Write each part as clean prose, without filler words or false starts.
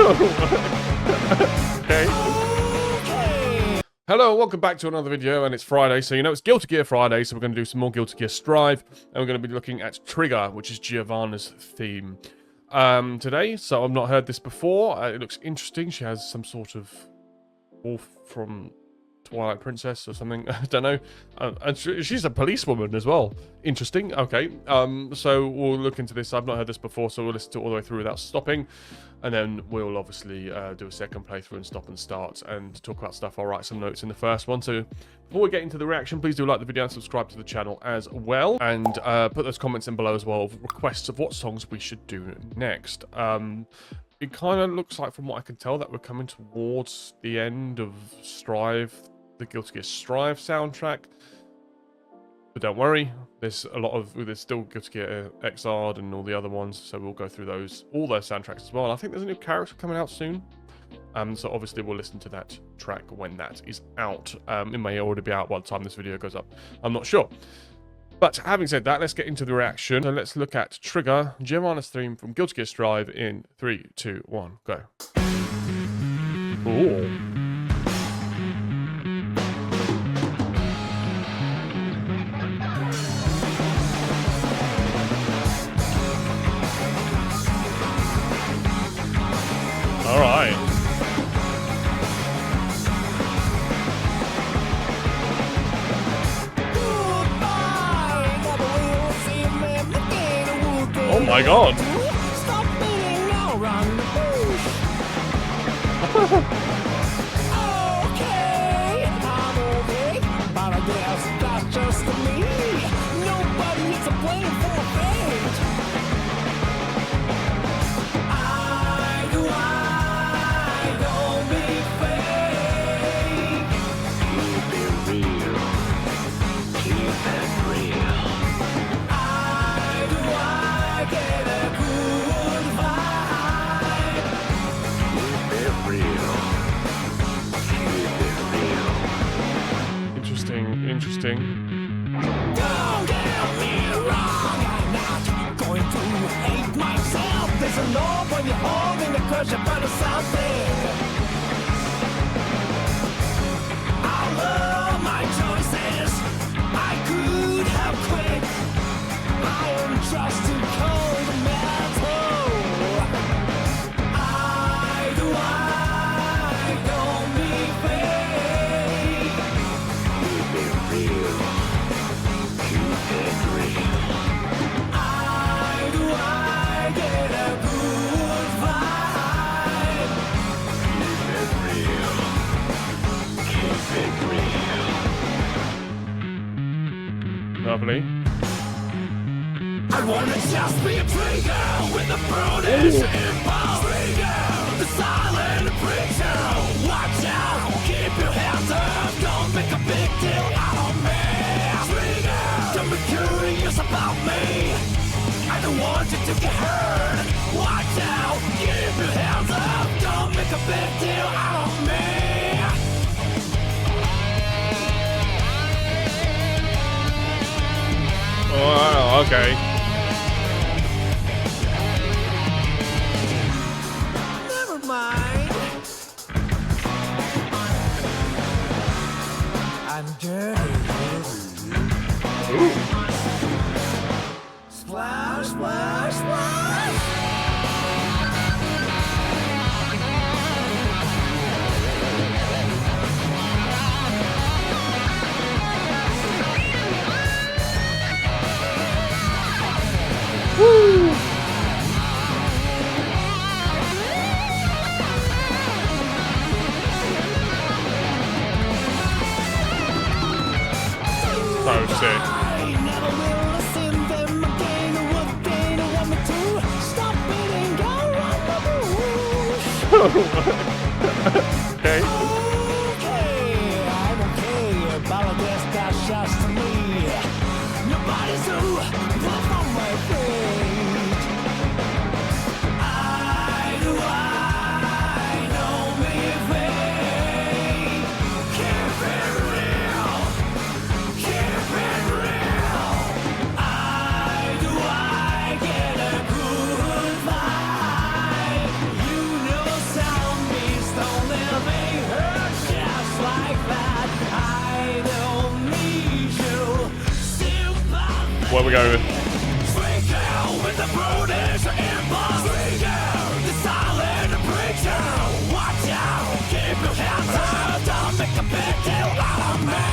Okay. Hello, welcome back to another video, and it's Friday, so you know it's Guilty Gear Friday, so we're going to do some more Guilty Gear Strive, and we're going to be looking at Trigger, which is Giovanna's theme today. So I've not heard this before. It looks interesting. She has some sort of wolf from Twilight Princess or something. I don't know. And she's a policewoman as well. Interesting. Okay. So we'll look into this. I've not heard this before, so we'll listen to it all the way through without stopping. And then we'll obviously do a second playthrough and stop and start and talk about stuff. I'll write some notes in the first one. So before we get into the reaction, please do like the video and subscribe to the channel as well. And put those comments in below as well of requests of what songs we should do next. It kind of looks like, from what I can tell, that we're coming towards the end of Strive, the Guilty Gear Strive soundtrack. But don't worry, there's still Guilty Gear XR'd and all the other ones, so we'll go through all those soundtracks as well. And I think there's a new character coming out soon. So obviously we'll listen to that track when that is out. It may already be out by the time this video goes up. I'm not sure. But having said that, let's get into the reaction. So let's look at Trigger, Giovanna's theme from Guilty Gear Strive in 3, 2, 1, go. Ooh. All right. Oh my God. Stop beating around the bush. Okay, I'm okay, but I guess that's just me. Nobody needs a blame for fate. I don't be fake. Keep it real. Keep it real. I get a good vibe. Keep it real. Keep it real. Interesting. Don't get me wrong, I'm not going to hate myself. There's a law when you're holding the cushion for something. I love my choices. I could have quit. I am just too cold metal. I don't be fake. Keep it real. Keep it real. I get a good vibe. Keep it real. Keep it real. Lovely. I wanna just be a trigger with a brutish impulse. Trigger, the silent preacher. Watch out, keep your hands up. Don't make a big deal out of me. Trigger, don't be curious about me. I don't want you to get hurt. Watch out, keep your hands up. Don't make a big deal out of me. Oh, okay. Never mind. I'm dirty. Ooh. Splash, splash, splash. Woo! So sick. Okay. I'm okay, but I guess that's just me. Nobody's who pulled on my feet. I know me fake. Keep it real. Keep it real. I get a good vibe. You know, we're going. Trigger with the brutish impulse. Trigger, the silent preacher. Watch out, keep your hands up. Don't make a big deal out of me.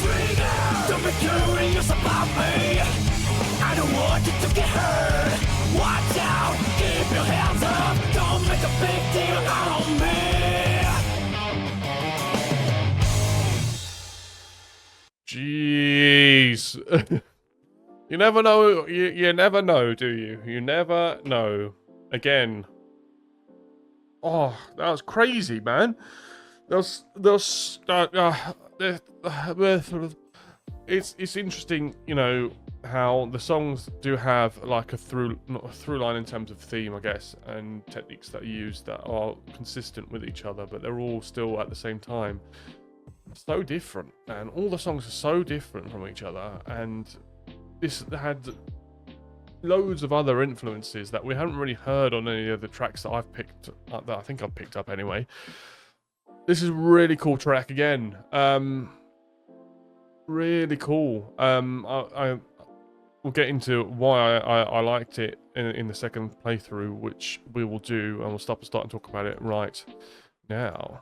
Trigger, don't be curious about me. I don't want you to get hurt. Watch out, keep your hands up. Don't make a big deal out of me. Jeez. You never know. You never know, do you? You never know. Again. Oh, that was crazy, man. It's interesting, you know, how the songs do have like not a through line in terms of theme, I guess, and techniques that are used that are consistent with each other, but they're all still at the same time so different, and all the songs are so different from each other, and this had loads of other influences that we haven't really heard on any of the tracks that I've picked up, that I think I've picked up anyway. This is a really cool track again. Really cool. I will get into why I liked it in the second playthrough, which we will do, and we'll start and talk about it right now.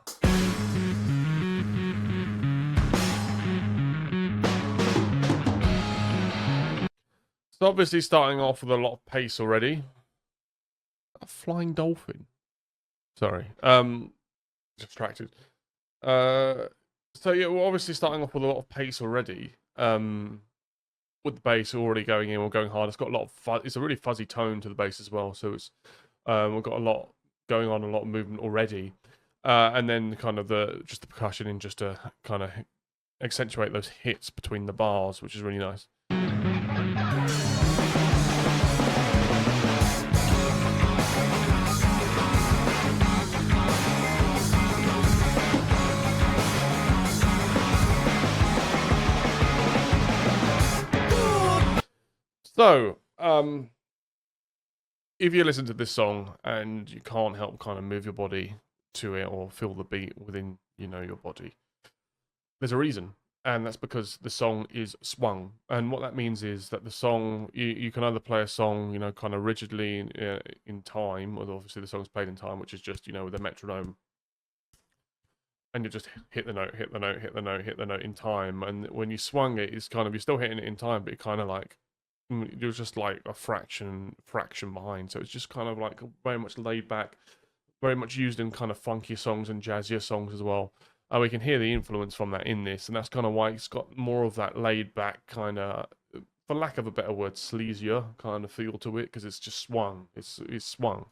So obviously starting off with a lot of pace already. A flying dolphin. Sorry. Distracted. So yeah, we're obviously starting off with a lot of pace already. With the bass already going in, we're going hard. It's got a lot of it's a really fuzzy tone to the bass as well. So it's we've got a lot going on, a lot of movement already. And then kind of just the percussion in just to kind of accentuate those hits between the bars, which is really nice. So, if you listen to this song and you can't help kind of move your body to it or feel the beat within, you know, your body, there's a reason. And that's because the song is swung. And what that means is that the song, you can either play a song, you know, kind of rigidly in time, or obviously the song's played in time, which is just, you know, with a metronome. And you just hit the note, hit the note, hit the note, hit the note in time. And when you swung it, it's kind of, you're still hitting it in time, but you're kind of like, you're just like a fraction behind. So it's just kind of like very much laid back, very much used in kind of funky songs and jazzier songs as well. We can hear the influence from that in this, and that's kind of why it's got more of that laid back kind of, for lack of a better word, sleazier kind of feel to it, because it's just swung. It's swung.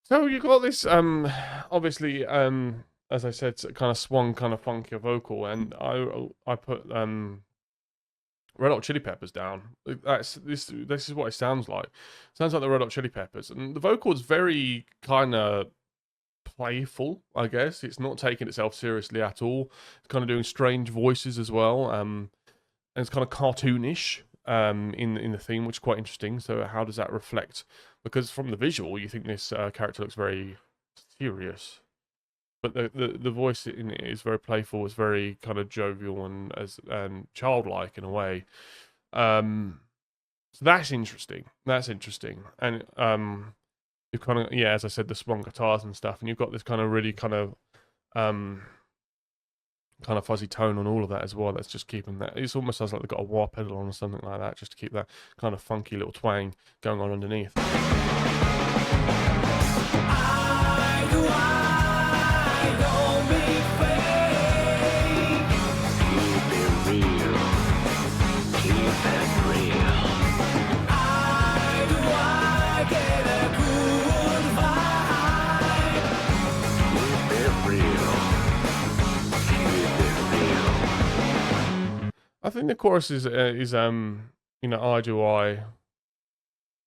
So you got this, obviously, as I said, kind of swung, kind of funky vocal, and I put Red Hot Chili Peppers down. This is what it sounds like. It sounds like the Red Hot Chili Peppers, and the vocal is very kind of playful, I guess. It's not taking itself seriously at all. It's kind of doing strange voices as well, and it's kind of cartoonish in the theme, which is quite interesting. So how does that reflect? Because from the visual, you think this character looks very serious, but the voice in it is very playful. It's very kind of jovial and childlike in a way. So that's interesting. That's interesting. And you've kind of, yeah, as I said, the swung guitars and stuff, and you've got this kind of really kind of fuzzy tone on all of that as well. That's just keeping that. It almost sounds like they've got a wah pedal on or something like that, just to keep that kind of funky little twang going on underneath. I think the chorus is you know, I do I.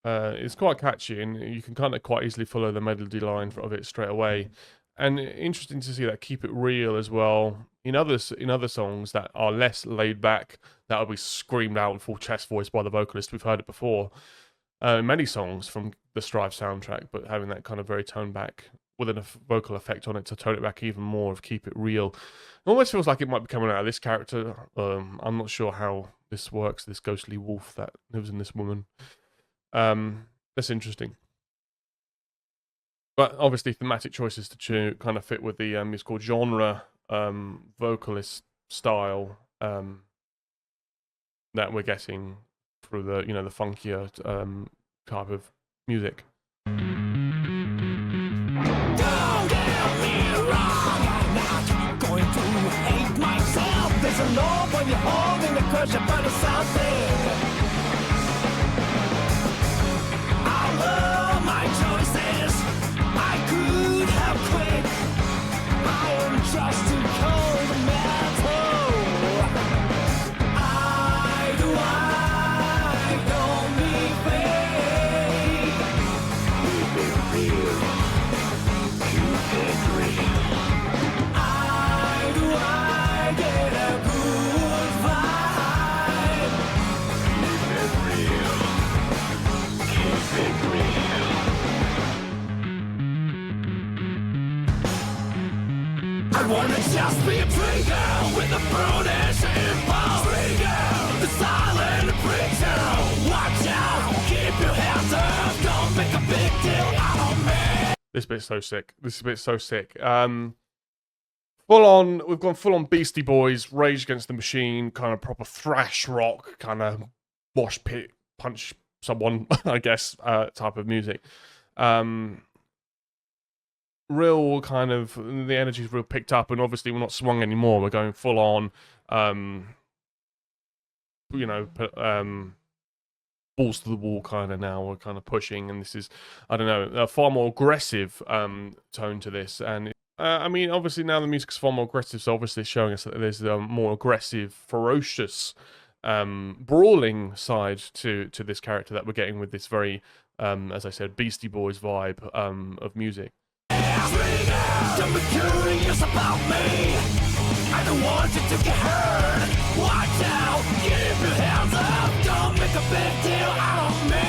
It's quite catchy, and you can kind of quite easily follow the melody line of it straight away. And interesting to see that keep it real as well in other songs that are less laid back, that will be screamed out in full chest voice by the vocalist. We've heard it before. Many songs from the Strive soundtrack, but having that kind of very toned back with a vocal effect on it to tone it back even more, of keep it real. It almost feels like it might be coming out of this character. I'm not sure how this works, this ghostly wolf that lives in this woman. That's interesting. But obviously thematic choices to kind of fit with the musical genre, vocalist style that we're getting through the, the funkier type of music. Don't get me wrong, I'm not going to hate myself. There's a love when you're holding the crush upon something. I love my choices. I could have quit. I am just too cold metal. I don't need fake. Keep it real. Keep it real. I get a good vibe. Keep it real. Keep it real. I wanna just be a trigger with a brutish impulse. Trigger, the silent preacher. Watch out, keep your hands up. Don't make a big deal out of me. This bit's so sick. This bit's so sick. Full on, we've gone full on Beastie Boys, Rage Against the Machine, kind of proper thrash rock, kind of mosh pit, punch someone, I guess, type of music. Real kind of, the energy's real picked up, and obviously we're not swung anymore. We're going full on, balls to the wall kind of now. We're kind of pushing, and this is, I don't know, a far more aggressive tone to this. And I mean, obviously now the music's far more aggressive, so obviously it's showing us that there's a more aggressive, ferocious, brawling side to this character that we're getting with this very, as I said, Beastie Boys vibe of music. Don't be curious about me. I don't want you to get hurt. Watch out, keep your hands up. Don't make a big deal out of me.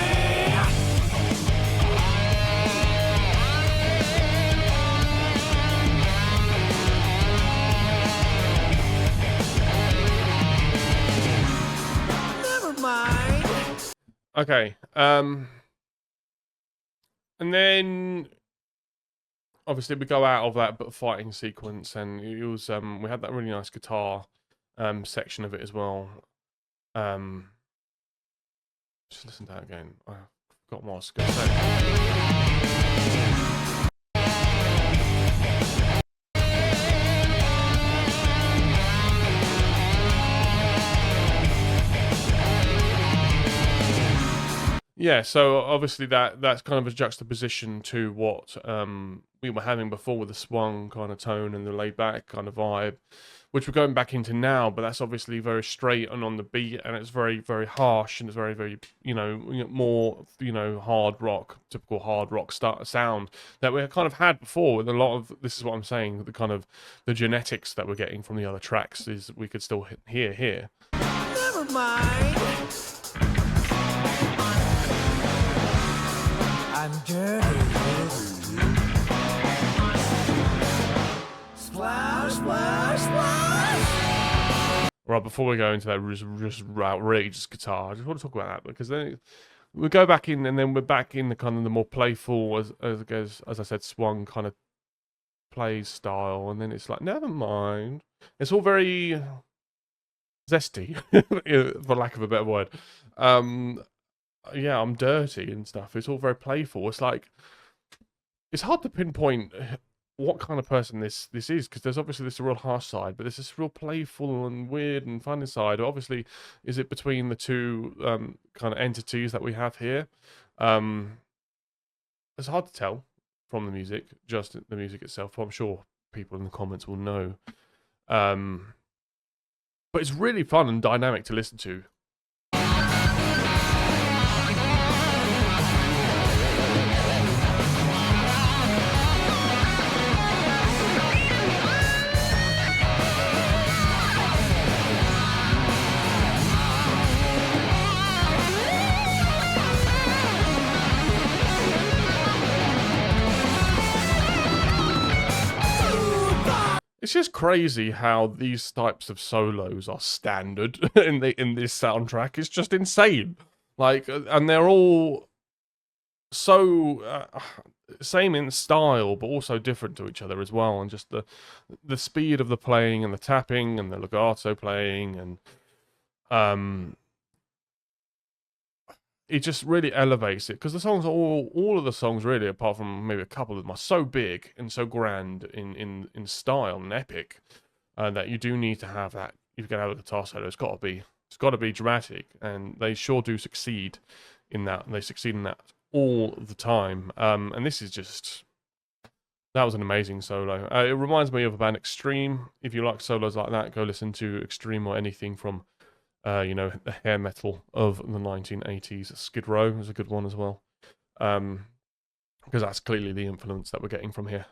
Never mind. Okay, and then obviously we go out of that fighting sequence, and it was we had that really nice guitar section of it as well. Just listen to that again. I forgot what I was going to say. Yeah, so obviously that's kind of a juxtaposition to what we were having before with the swung kind of tone and the laid back kind of vibe, which we're going back into now, but that's obviously very straight and on the beat, and it's very, very harsh, and it's very, very, more, hard rock, typical hard rock sound that we kind of had before with a lot of, this is what I'm saying, the kind of the genetics that we're getting from the other tracks is we could still hear here. Never mind. I'm dirty. Splash, splash, splash. Right, before we go into that just outrageous guitar, I just want to talk about that, because then we go back in, and then we're back in the kind of the more playful, as I said, swung kind of play style, and then it's like, never mind. It's all very zesty, for lack of a better word. Yeah, I'm dirty and stuff. It's all very playful. It's like, it's hard to pinpoint what kind of person this is, because there's obviously this real harsh side, but there's this real playful and weird and funny side. Obviously, is it between the two kind of entities that we have here? It's hard to tell from the music, just the music itself. I'm sure people in the comments will know. But it's really fun and dynamic to listen to. It's just crazy how these types of solos are standard in this soundtrack. It's just insane. Like, and they're all so same in style, but also different to each other as well. And just the speed of the playing and the tapping and the legato playing, and it just really elevates it, because the songs are all of the songs really, apart from maybe a couple of them, are so big and so grand in style and epic, that you do need to have that. You've got to have a guitar solo. It's got to be dramatic, and they sure do succeed in that. They succeed in that all the time. And this is just, that was an amazing solo. It reminds me of a band, Extreme. If you like solos like that, go listen to Extreme, or anything from you know, the hair metal of the 1980s. Skid Row was a good one as well, because that's clearly the influence that we're getting from here.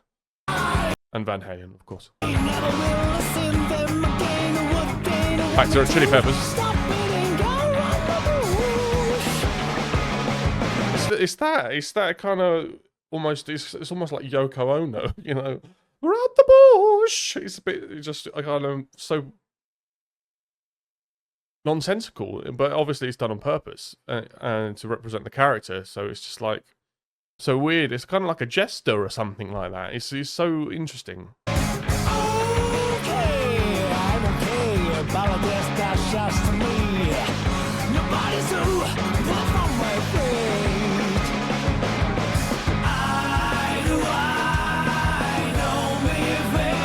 And Van Halen, of course. Back to Chili Peppers. It's that kind of almost, it's almost like Yoko Ono, you know. We're out the bush. It's a bit, it's just kind of so nonsensical, but obviously it's done on purpose, and to represent the character. So it's just like so weird. It's kind of like a jester or something like that. It's so interesting. Okay, I'm okay, apologize, that's just to me. Nobody's who, pull from my fate. I know me fate.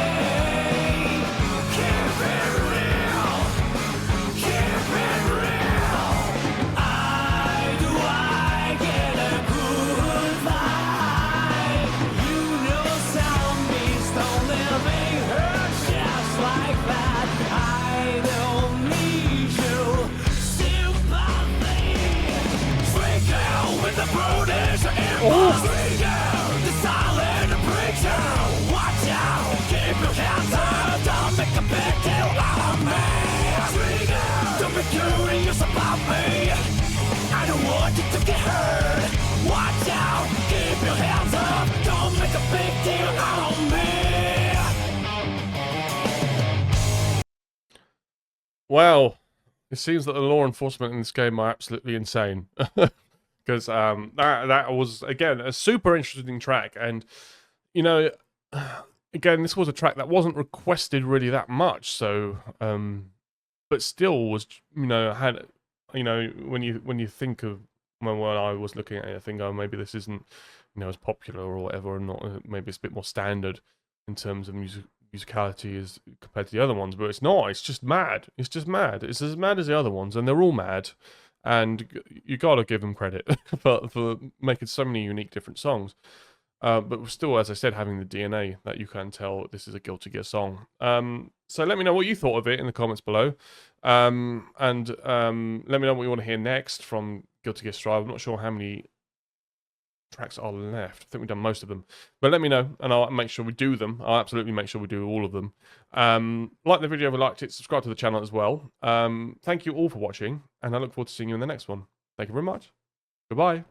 Keep it real, keep it real. I get a good vibe. You know zombies don't live in hurt just like that. I don't need you sympathy. Freak out with the brutish impulse. The silent preacher. Watch out, keep your hands up. Don't make a big deal out of me. Don't be curious about me. I don't want you to get hurt. Watch out, keep your hands up. Don't make a big deal out of me. Well, it seems that the law enforcement in this game are absolutely insane. Because that was, again, a super interesting track. And, you know, again, this was a track that wasn't requested really that much. So, but still was, you know, had, you know, when you think of, when I was looking at it, I think, oh, maybe this isn't, you know, as popular or whatever, or not, maybe it's a bit more standard in terms of musicality as compared to the other ones. But it's not. It's just mad. It's just mad. It's as mad as the other ones, and they're all mad. And you gotta give them credit for making so many unique different songs. But still, as I said, having the DNA that you can tell this is a Guilty Gear song. So let me know what you thought of it in the comments below. And let me know what you want to hear next from Guilty Gear Strive. I'm not sure how many tracks are left. I think we've done most of them. But let me know, and I'll make sure we do them. I'll absolutely make sure we do all of them. Like the video if you liked it, subscribe to the channel as well. Thank you all for watching, and I look forward to seeing you in the next one. Thank you very much. Goodbye.